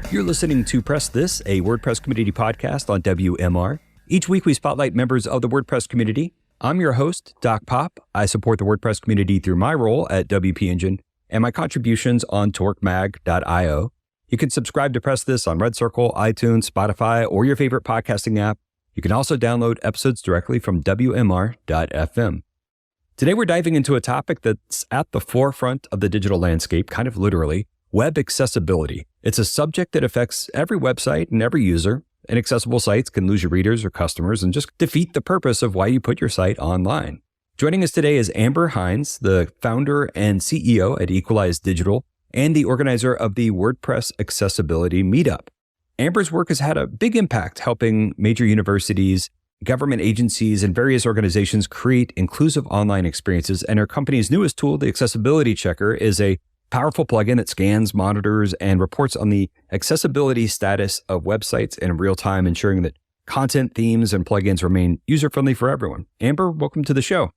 You're listening to Press This, a WordPress community podcast on WMR. Each week we spotlight members of the WordPress community. I'm your host, Doc Pop. I support the WordPress community through my role at WP Engine and my contributions on torquemag.io. You can subscribe to Press This on Red Circle, iTunes, Spotify, or your favorite podcasting app. You can also download episodes directly from WMR.fm. Today we're diving into a topic that's at the forefront of the digital landscape, kind of literally, web accessibility. It's a subject that affects every website and every user. Inaccessible sites can lose your readers or customers and just defeat the purpose of why you put your site online. Joining us today is Amber Hinds, the founder and CEO at Equalize Digital and the organizer of the WordPress Accessibility Meetup. Amber's work has had a big impact helping major universities, government agencies, and various organizations create inclusive online experiences, and her company's newest tool, the Accessibility Checker, is a powerful plugin that scans, monitors, and reports on the accessibility status of websites in real time, ensuring that content, themes, and plugins remain user-friendly for everyone. Amber, welcome to the show.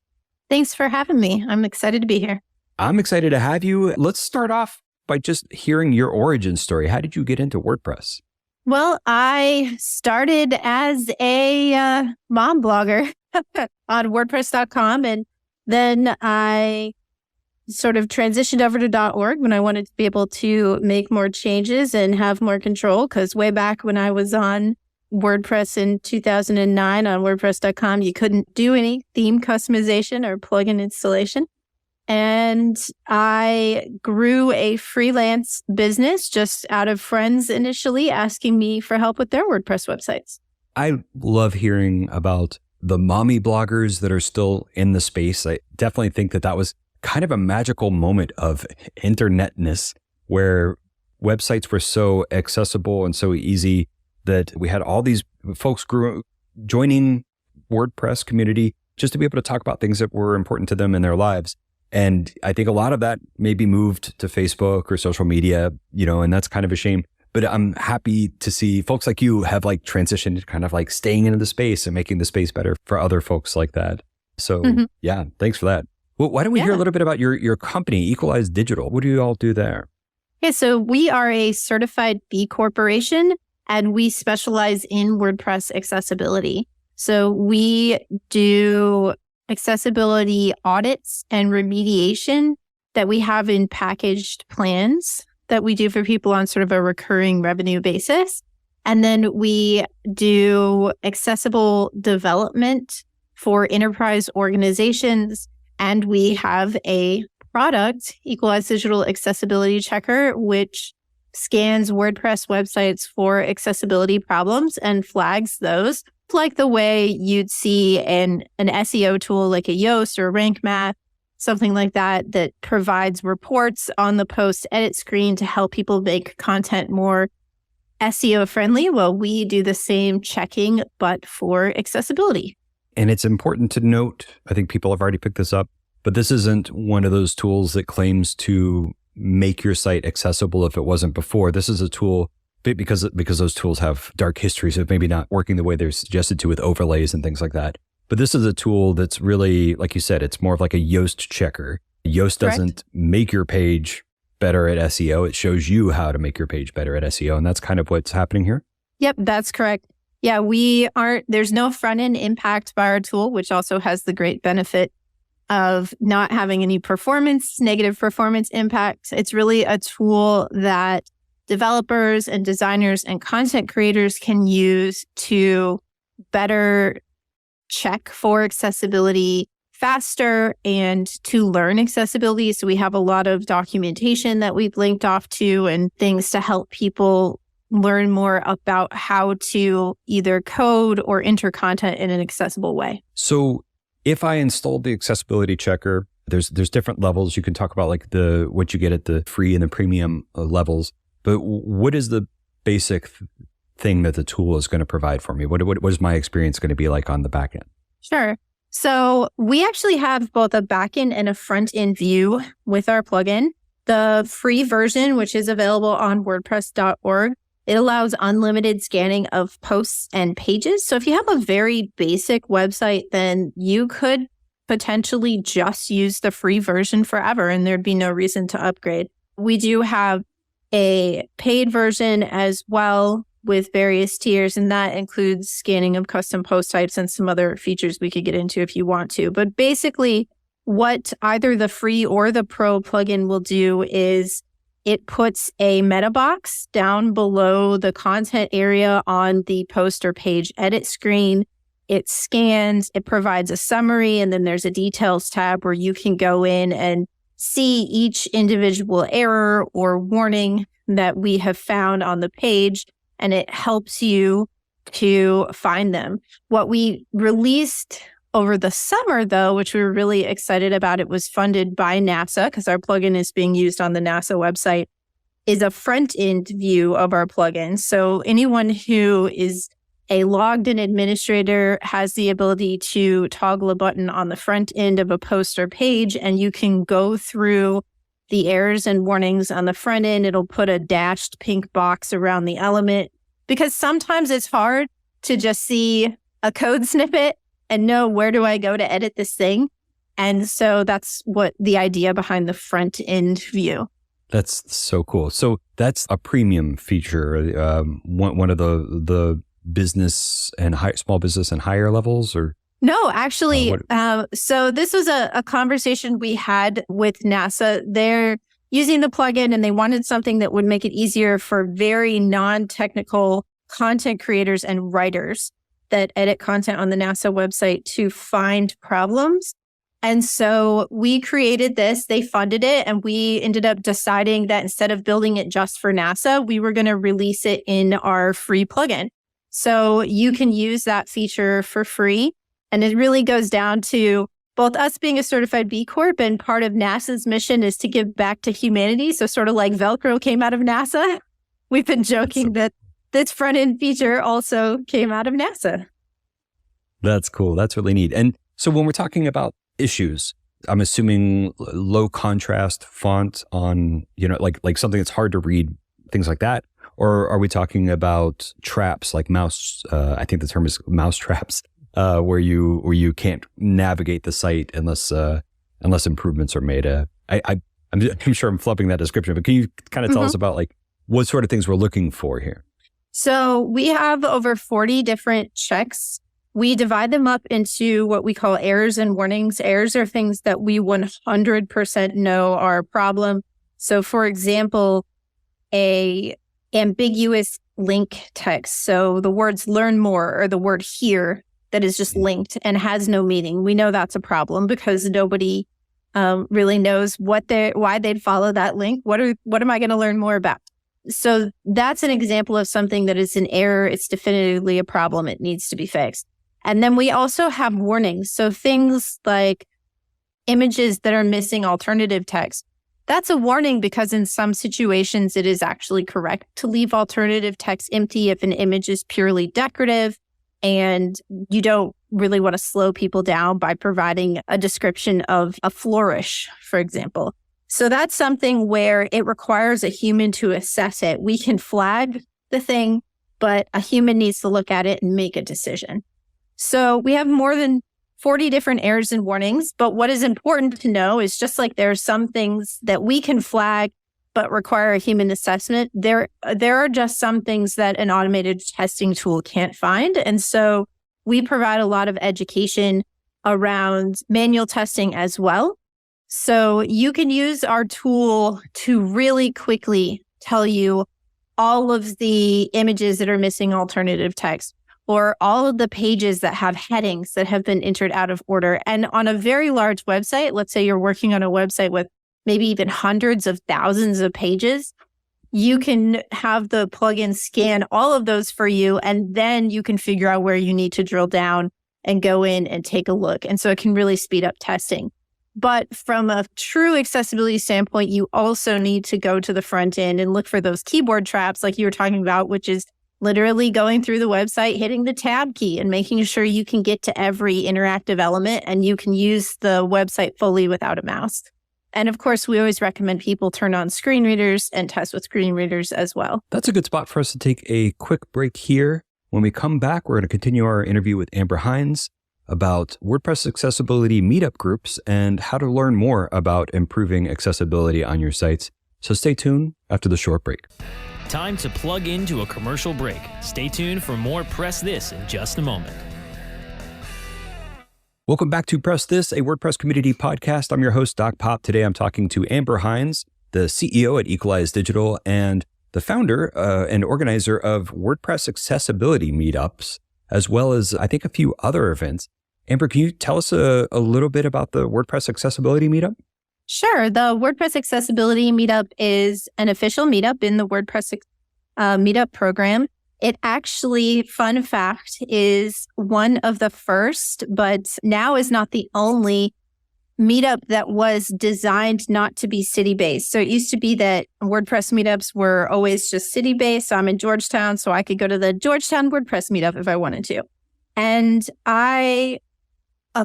Thanks for having me. I'm excited to be here. I'm excited to have you. Let's start off by just hearing your origin story. How did you get into WordPress? Well, I started as a mom blogger on WordPress.com, and then I sort of transitioned over to .org when I wanted to be able to make more changes and have more control, because way back when I was on WordPress in 2009 on WordPress.com, you couldn't do any theme customization or plugin installation. And I grew a freelance business just out of friends initially asking me for help with their WordPress websites. I love hearing about the mommy bloggers that are still in the space. I definitely think that was kind of a magical moment of internetness where websites were so accessible and so easy that we had all these folks joining WordPress community just to be able to talk about things that were important to them in their lives. And I think a lot of that maybe moved to Facebook or social media, and that's kind of a shame. But I'm happy to see folks like you have transitioned to kind of staying into the space and making the space better for other folks like that. So yeah, thanks for that. Well, why don't we hear a little bit about your company, Equalize Digital? What do you all do there? Yeah, so we are a certified B Corporation, and we specialize in WordPress accessibility. So we do accessibility audits and remediation that we have in packaged plans that we do for people on sort of a recurring revenue basis. And then we do accessible development for enterprise organizations. And we have a product, Equalize Digital Accessibility Checker, which scans WordPress websites for accessibility problems and flags those, like the way you'd see an SEO tool like a Yoast or a Rank Math, something like that, that provides reports on the post edit screen to help people make content more SEO friendly. Well, we do the same checking, but for accessibility. And it's important to note, I think people have already picked this up, but this isn't one of those tools that claims to make your site accessible if it wasn't before. This is a tool because those tools have dark histories of maybe not working the way they're suggested to with overlays and things like that. But this is a tool that's really, like you said, it's more of like a Yoast checker. Yoast doesn't make your page better at SEO. It shows you how to make your page better at SEO. And that's kind of what's happening here. Yep, that's correct. Yeah, there's no front-end impact by our tool, which also has the great benefit of not having any negative performance impact. It's really a tool that developers and designers and content creators can use to better check for accessibility faster and to learn accessibility. So we have a lot of documentation that we've linked off to and things to help people learn more about how to either code or enter content in an accessible way. So if I installed the accessibility checker, there's different levels. You can talk about what you get at the free and the premium levels. But what is the basic thing that the tool is going to provide for me? What is my experience going to be like on the back end? Sure. So we actually have both a back-end and a front-end view with our plugin. The free version, which is available on WordPress.org, it allows unlimited scanning of posts and pages. So if you have a very basic website, then you could potentially just use the free version forever and there'd be no reason to upgrade. We do have a paid version as well with various tiers, and that includes scanning of custom post types and some other features we could get into if you want to. But basically, what either the free or the pro plugin will do is it puts a meta box down below the content area on the post or page edit screen. It scans, it provides a summary, and then there's a details tab where you can go in and see each individual error or warning that we have found on the page, and it helps you to find them. What we released over the summer, though, which we were really excited about, it was funded by NASA because our plugin is being used on the NASA website, is a front-end view of our plugin. So anyone who is a logged-in administrator has the ability to toggle a button on the front end of a post or page, and you can go through the errors and warnings on the front end. It'll put a dashed pink box around the element because sometimes it's hard to just see a code snippet and know where do I go to edit this thing. And so that's what the idea behind the front end view. That's so cool. So that's a premium feature, one of the business and small business and higher levels, or? No, actually, so this was a conversation we had with NASA. They're using the plugin and they wanted something that would make it easier for very non-technical content creators and writers that edit content on the NASA website to find problems. And so we created this, they funded it, and we ended up deciding that instead of building it just for NASA, we were going to release it in our free plugin. So you can use that feature for free. And it really goes down to both us being a certified B Corp, and part of NASA's mission is to give back to humanity. So sort of like Velcro came out of NASA. We've been joking that this front end feature also came out of NASA. That's cool. That's really neat. And so when we're talking about issues, I'm assuming low contrast font on, like something that's hard to read, things like that. Or are we talking about traps like mouse? I think the term is mouse traps, where you can't navigate the site unless improvements are made. I'm sure I'm flubbing that description, but can you kind of tell us about like what sort of things we're looking for here? So we have over 40 different checks. We divide them up into what we call errors and warnings. Errors are things that we 100% know are a problem. So for example, a ambiguous link text. So the words learn more or the word here that is just linked and has no meaning. We know that's a problem because nobody really knows why they'd follow that link. What am I going to learn more about? So that's an example of something that is an error. It's definitively a problem. It needs to be fixed. And then we also have warnings. So things like images that are missing alternative text. That's a warning because in some situations, it is actually correct to leave alternative text empty if an image is purely decorative and you don't really want to slow people down by providing a description of a flourish, for example. So that's something where it requires a human to assess it. We can flag the thing, but a human needs to look at it and make a decision. So we have more than 40 different errors and warnings, but what is important to know is just like there are some things that we can flag but require a human assessment, there are just some things that an automated testing tool can't find. And so we provide a lot of education around manual testing as well. So you can use our tool to really quickly tell you all of the images that are missing alternative text, or all of the pages that have headings that have been entered out of order. And on a very large website, let's say you're working on a website with maybe even hundreds of thousands of pages, you can have the plugin scan all of those for you, and then you can figure out where you need to drill down and go in and take a look. And so it can really speed up testing. But from a true accessibility standpoint, you also need to go to the front end and look for those keyboard traps like you were talking about, which is literally going through the website, hitting the tab key and making sure you can get to every interactive element and you can use the website fully without a mouse. And of course, we always recommend people turn on screen readers and test with screen readers as well. That's a good spot for us to take a quick break here. When we come back, we're going to continue our interview with Amber Hinds about WordPress Accessibility Meetup groups and how to learn more about improving accessibility on your sites. So stay tuned after the short break. Time to plug into a commercial break. Stay tuned for more Press This in just a moment. Welcome back to Press This, a WordPress community podcast. I'm your host, Doc Pop. Today I'm talking to Amber Hinds, the CEO at Equalize Digital and the founder and organizer of WordPress Accessibility Meetups, as well as, I think, a few other events. Amber, can you tell us a little bit about the WordPress Accessibility Meetup? Sure. The WordPress Accessibility Meetup is an official meetup in the WordPress Meetup program. It actually, fun fact, is one of the first, but now is not the only meetup that was designed not to be city-based. So it used to be that WordPress meetups were always just city-based. So I'm in Georgetown, so I could go to the Georgetown WordPress meetup if I wanted to. And a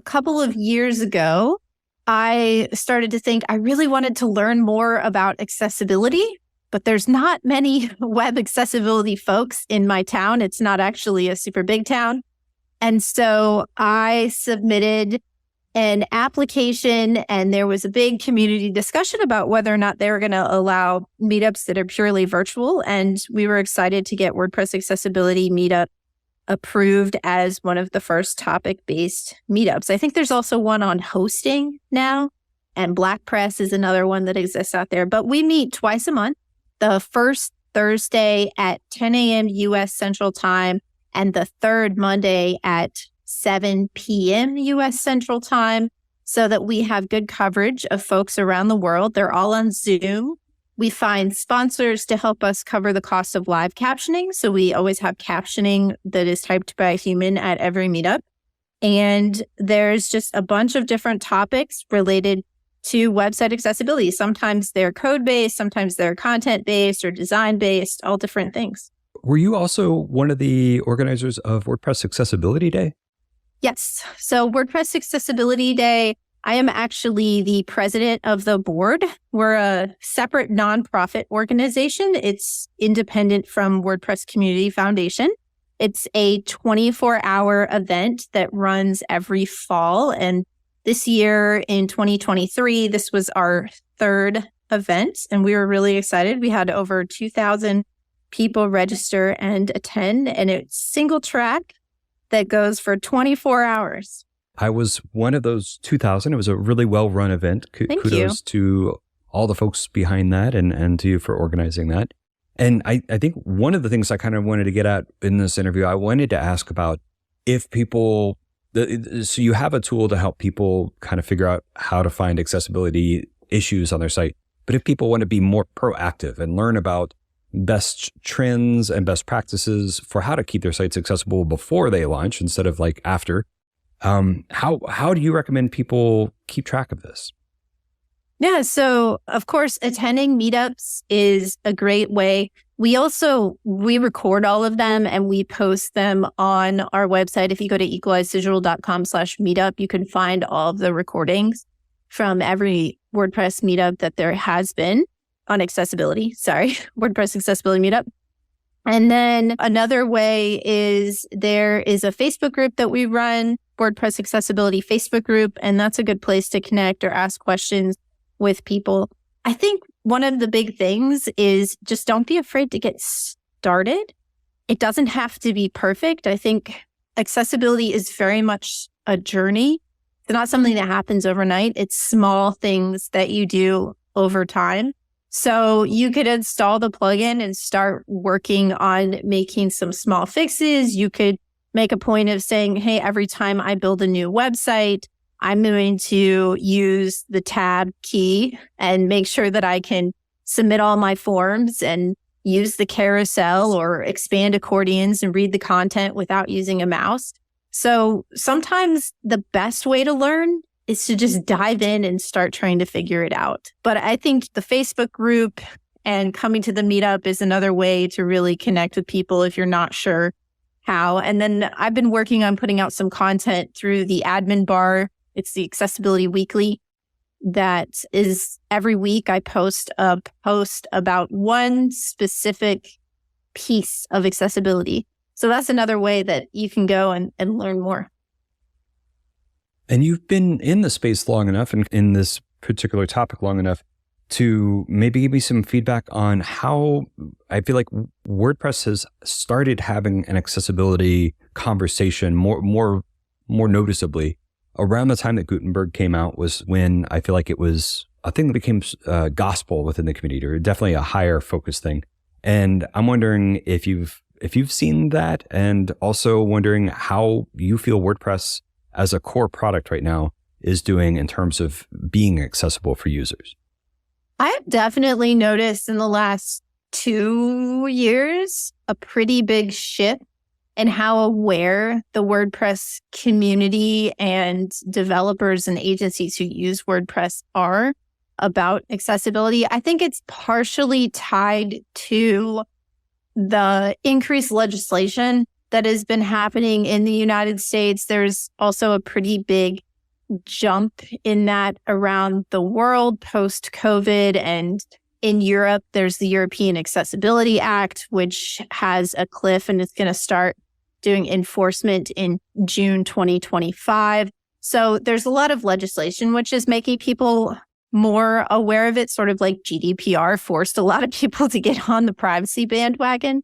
couple of years ago, I started to think I really wanted to learn more about accessibility, but there's not many web accessibility folks in my town. It's not actually a super big town. And so I submitted an application, and there was a big community discussion about whether or not they were going to allow meetups that are purely virtual. And we were excited to get WordPress Accessibility Meetup approved as one of the first topic-based meetups. I think there's also one on hosting now, and Black Press is another one that exists out there. But we meet twice a month, the first Thursday at 10 a.m. U.S. Central Time, and the third Monday at 7 p.m. U.S. Central Time, so that we have good coverage of folks around the world. They're all on Zoom. We find sponsors to help us cover the cost of live captioning. So we always have captioning that is typed by a human at every meetup. And there's just a bunch of different topics related to website accessibility. Sometimes they're code-based, sometimes they're content-based or design-based, all different things. Were you also one of the organizers of WordPress Accessibility Day? Yes. So WordPress Accessibility Day, I am actually the president of the board. We're a separate nonprofit organization. It's independent from WordPress Community Foundation. It's a 24-hour event that runs every fall. And this year in 2023, this was our third event, and we were really excited. We had over 2,000 people register and attend, and it's single track that goes for 24 hours. I was one of those 2,000. It was a really well-run event. Kudos to all the folks behind that and to you for organizing that. And I think one of the things I kind of wanted to get at in this interview, I wanted to ask about if people, so you have a tool to help people kind of figure out how to find accessibility issues on their site. But if people want to be more proactive and learn about best trends and best practices for how to keep their sites accessible before they launch instead of like after, how do you recommend people keep track of this? Yeah, so of course, attending meetups is a great way. We record all of them and we post them on our website. If you go to equalizedigital.com/meetup, you can find all of the recordings from every WordPress meetup that there has been on WordPress Accessibility Meetup. And then another way is there is a Facebook group that we run, WordPress Accessibility Facebook group, and that's a good place to connect or ask questions with people. I think one of the big things is just don't be afraid to get started. It doesn't have to be perfect. I think accessibility is very much a journey. It's not something that happens overnight. It's small things that you do over time. So you could install the plugin and start working on making some small fixes. You could make a point of saying, hey, every time I build a new website, I'm going to use the tab key and make sure that I can submit all my forms and use the carousel or expand accordions and read the content without using a mouse. So sometimes the best way to learn is to just dive in and start trying to figure it out. But I think the Facebook group and coming to the meetup is another way to really connect with people if you're not sure how. And then I've been working on putting out some content through the admin bar. It's the Accessibility Weekly. That is every week I post a post about one specific piece of accessibility. So that's another way that you can go and learn more. And you've been in the space long enough and in this particular topic long enough to maybe give me some feedback on how I feel like WordPress has started having an accessibility conversation more noticeably around the time that Gutenberg came out. Was when I feel like it was a thing that became gospel within the community, or definitely a higher focus thing. And I'm wondering if you've seen that, and also wondering how you feel WordPress as a core product right now is doing in terms of being accessible for users. I've definitely noticed in the last 2 years a pretty big shift in how aware the WordPress community and developers and agencies who use WordPress are about accessibility. I think it's partially tied to the increased legislation that has been happening in the United States. There's also a pretty big jump in that around the world post-COVID. And in Europe, there's the European Accessibility Act, which has a cliff and it's going to start doing enforcement in June 2025. So there's a lot of legislation, which is making people more aware of it, sort of like GDPR forced a lot of people to get on the privacy bandwagon.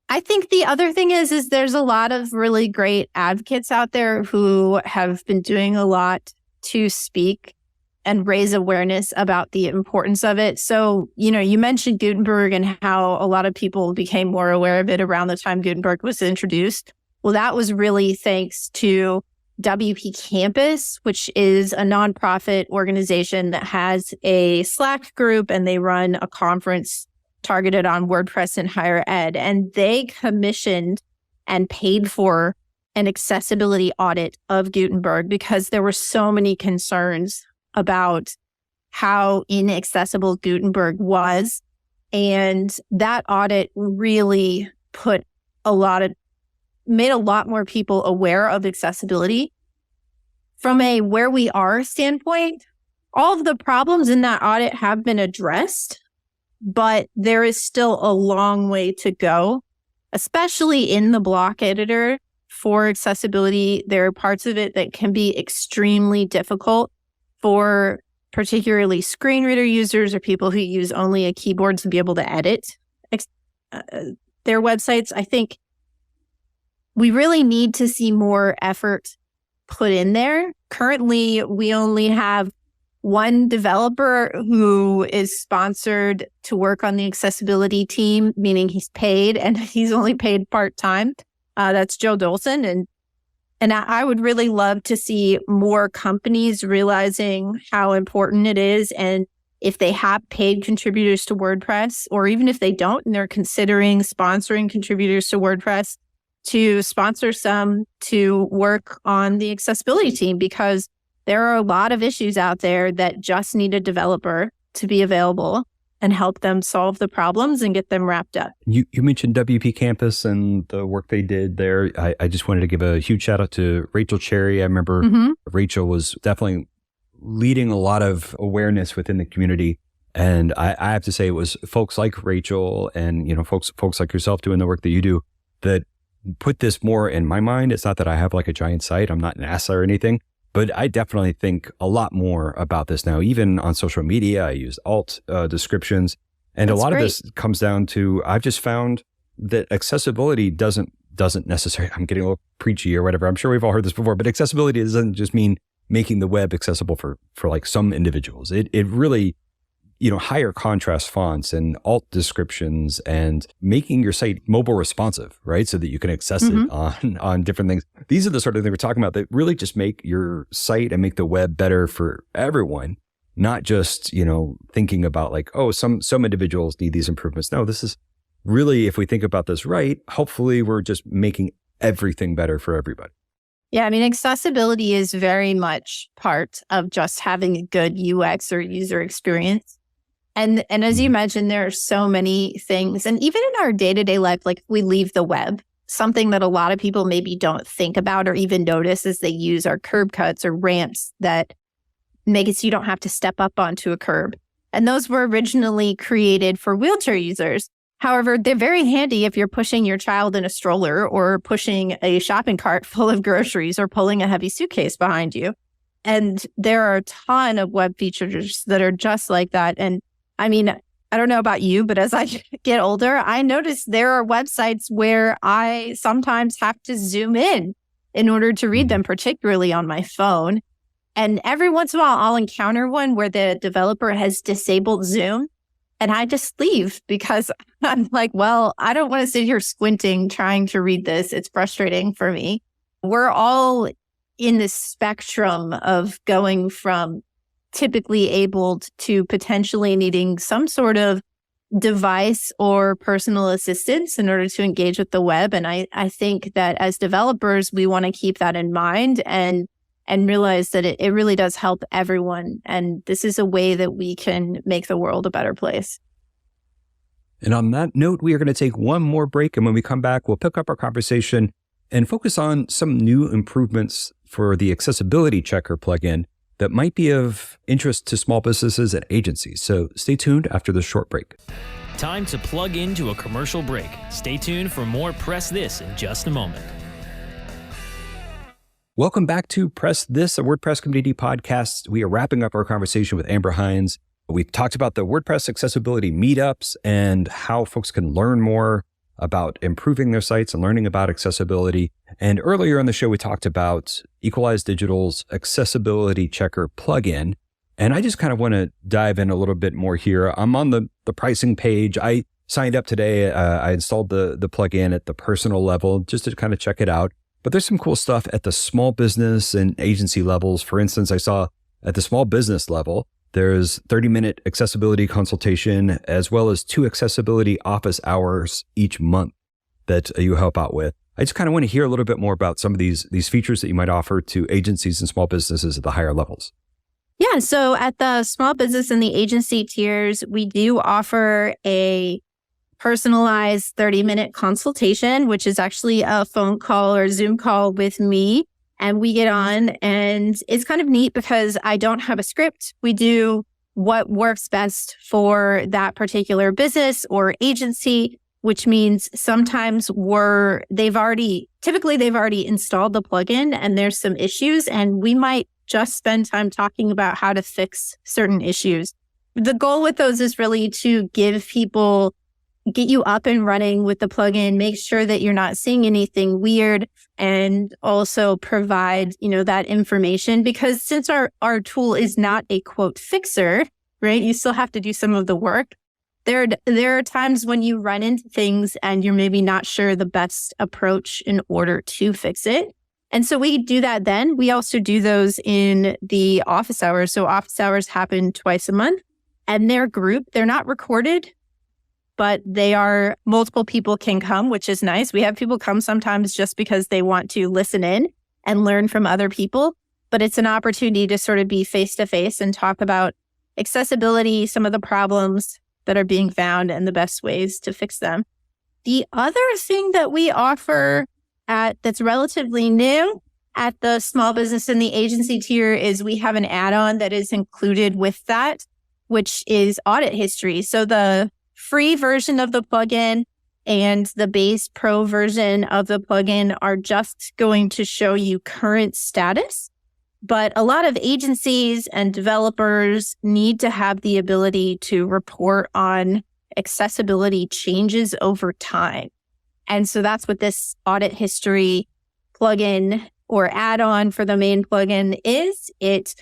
I think the other thing is there's a lot of really great advocates out there who have been doing a lot to speak and raise awareness about the importance of it. So, you mentioned Gutenberg and how a lot of people became more aware of it around the time Gutenberg was introduced. Well, that was really thanks to WP Campus, which is a nonprofit organization that has a Slack group, and they run a conference targeted on WordPress in higher ed. And they commissioned and paid for an accessibility audit of Gutenberg because there were so many concerns about how inaccessible Gutenberg was. And that audit really made a lot more people aware of accessibility. From a where we are standpoint, all of the problems in that audit have been addressed, but there is still a long way to go, especially in the block editor for accessibility. There are parts of it that can be extremely difficult for particularly screen reader users or people who use only a keyboard to be able to edit their websites. I think we really need to see more effort put in there. Currently, we only have one developer who is sponsored to work on the accessibility team, meaning he's paid, and he's only paid part-time. That's Joe Dolson. And I would really love to see more companies realizing how important it is. And if they have paid contributors to WordPress, or even if they don't, and they're considering sponsoring contributors to WordPress, to sponsor some to work on the accessibility team, because there are a lot of issues out there that just need a developer to be available and help them solve the problems and get them wrapped up. You mentioned WP Campus and the work they did there. I just wanted to give a huge shout out to Rachel Cherry. I remember Rachel was definitely leading a lot of awareness within the community. And I have to say it was folks like Rachel and folks like yourself doing the work that you do that put this more in my mind. It's not that I have like a giant site. I'm not NASA or anything, but I definitely think a lot more about this now. Even on social media, I use alt descriptions. And a lot of this comes down to, I've just found that accessibility doesn't necessarily, I'm getting a little preachy or whatever. I'm sure we've all heard this before, but accessibility doesn't just mean making the web accessible for like some individuals. It really, higher contrast fonts and alt descriptions and making your site mobile responsive, right? So that you can access it on different things. These are the sort of things we're talking about that really just make your site and make the web better for everyone, not just, thinking about like, oh, some individuals need these improvements. No, this is really, if we think about this right, hopefully we're just making everything better for everybody. Yeah, accessibility is very much part of just having a good UX or user experience. And as you mentioned, there are so many things. And even in our day-to-day life, like we leave the web, something that a lot of people maybe don't think about or even notice as they use our curb cuts or ramps that make it so you don't have to step up onto a curb. And those were originally created for wheelchair users. However, they're very handy if you're pushing your child in a stroller or pushing a shopping cart full of groceries or pulling a heavy suitcase behind you. And there are a ton of web features that are just like that. And I mean, I don't know about you, but as I get older, I notice there are websites where I sometimes have to zoom in order to read them, particularly on my phone. And every once in a while, I'll encounter one where the developer has disabled Zoom, and I just leave because I'm like, well, I don't want to sit here squinting trying to read this. It's frustrating for me. We're all in this spectrum of going from typically abled to potentially needing some sort of device or personal assistance in order to engage with the web. And I think that as developers, we want to keep that in mind and realize that it really does help everyone. And this is a way that we can make the world a better place. And on that note, we are going to take one more break. And when we come back, we'll pick up our conversation and focus on some new improvements for the accessibility checker plugin that might be of interest to small businesses and agencies. So stay tuned after this short break. Time to plug into a commercial break. Stay tuned for more Press This in just a moment. Welcome back to Press This, a WordPress community podcast. We are wrapping up our conversation with Amber Hinds. We've talked about the WordPress Accessibility Meetups and how folks can learn more about improving their sites and learning about accessibility. And earlier in the show, we talked about Equalize Digital's Accessibility Checker plugin. And I just kind of want to dive in a little bit more here. I'm on the pricing page. I signed up today. I installed the plugin at the personal level just to kind of check it out. But there's some cool stuff at the small business and agency levels. For instance, I saw at the small business level, there's 30-minute accessibility consultation, as well as 2 accessibility office hours each month that you help out with. I just kind of want to hear a little bit more about some of these features that you might offer to agencies and small businesses at the higher levels. Yeah, so at the small business and the agency tiers, we do offer a personalized 30-minute consultation, which is actually a phone call or Zoom call with me. And we get on, and it's kind of neat because I don't have a script. We do what works best for that particular business or agency, which means sometimes they've already installed the plugin and there's some issues, and we might just spend time talking about how to fix certain issues. The goal with those is really to get you up and running with the plugin, make sure that you're not seeing anything weird, and also provide, that information, because since our tool is not a quote fixer, right? You still have to do some of the work. There are times when you run into things and you're maybe not sure the best approach in order to fix it. And so we do that then. We also do those in the office hours. So office hours happen twice a month, and they're grouped. They're not recorded, but multiple people can come, which is nice. We have people come sometimes just because they want to listen in and learn from other people, but it's an opportunity to sort of be face-to-face and talk about accessibility, some of the problems that are being found, and the best ways to fix them. The other thing that we offer that's relatively new at the small business and the agency tier is we have an add-on that is included with that, which is audit history. So the free version of the plugin and the base pro version of the plugin are just going to show you current status. But a lot of agencies and developers need to have the ability to report on accessibility changes over time. And so that's what this audit history plugin or add-on for the main plugin is. It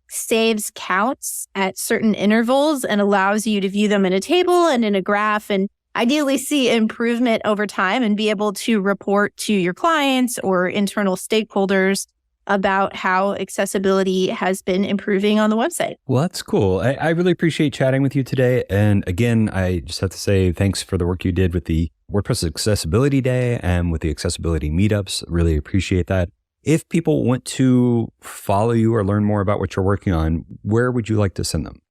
saves counts at certain intervals and allows you to view them in a table and in a graph, and ideally see improvement over time and be able to report to your clients or internal stakeholders about how accessibility has been improving on the website. Well, that's cool. I really appreciate chatting with you today. And again, I just have to say thanks for the work you did with the WordPress Accessibility Day and with the Accessibility Meetups. Really appreciate that. If people want to follow you or learn more about what you're working on, where would you like to send them?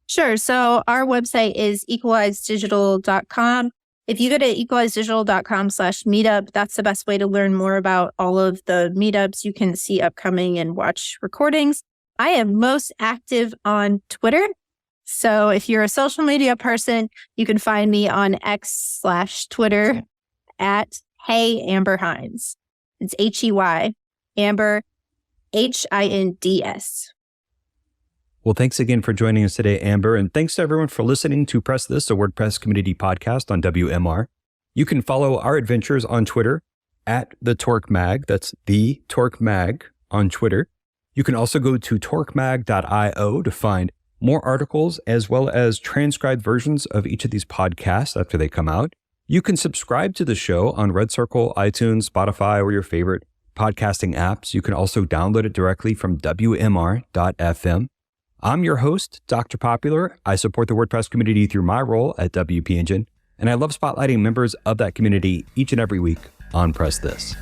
Sure. So our website is equalizedigital.com. If you go to equalizedigital.com/meetup, that's the best way to learn more about all of the meetups. You can see upcoming and watch recordings. I am most active on Twitter. So if you're a social media person, you can find me on X/Twitter at Hey Amber Hinds. It's HEY, Amber, HINDS. Well, thanks again for joining us today, Amber. And thanks to everyone for listening to Press This, a WordPress community podcast on WMR. You can follow our adventures on Twitter at the Torque Mag. That's the Torque Mag on Twitter. You can also go to torquemag.io to find more articles as well as transcribed versions of each of these podcasts after they come out. You can subscribe to the show on Red Circle, iTunes, Spotify, or your favorite podcasting apps. You can also download it directly from WMR.fm. I'm your host, Dr. Popular. I support the WordPress community through my role at WP Engine, and I love spotlighting members of that community each and every week on Press This.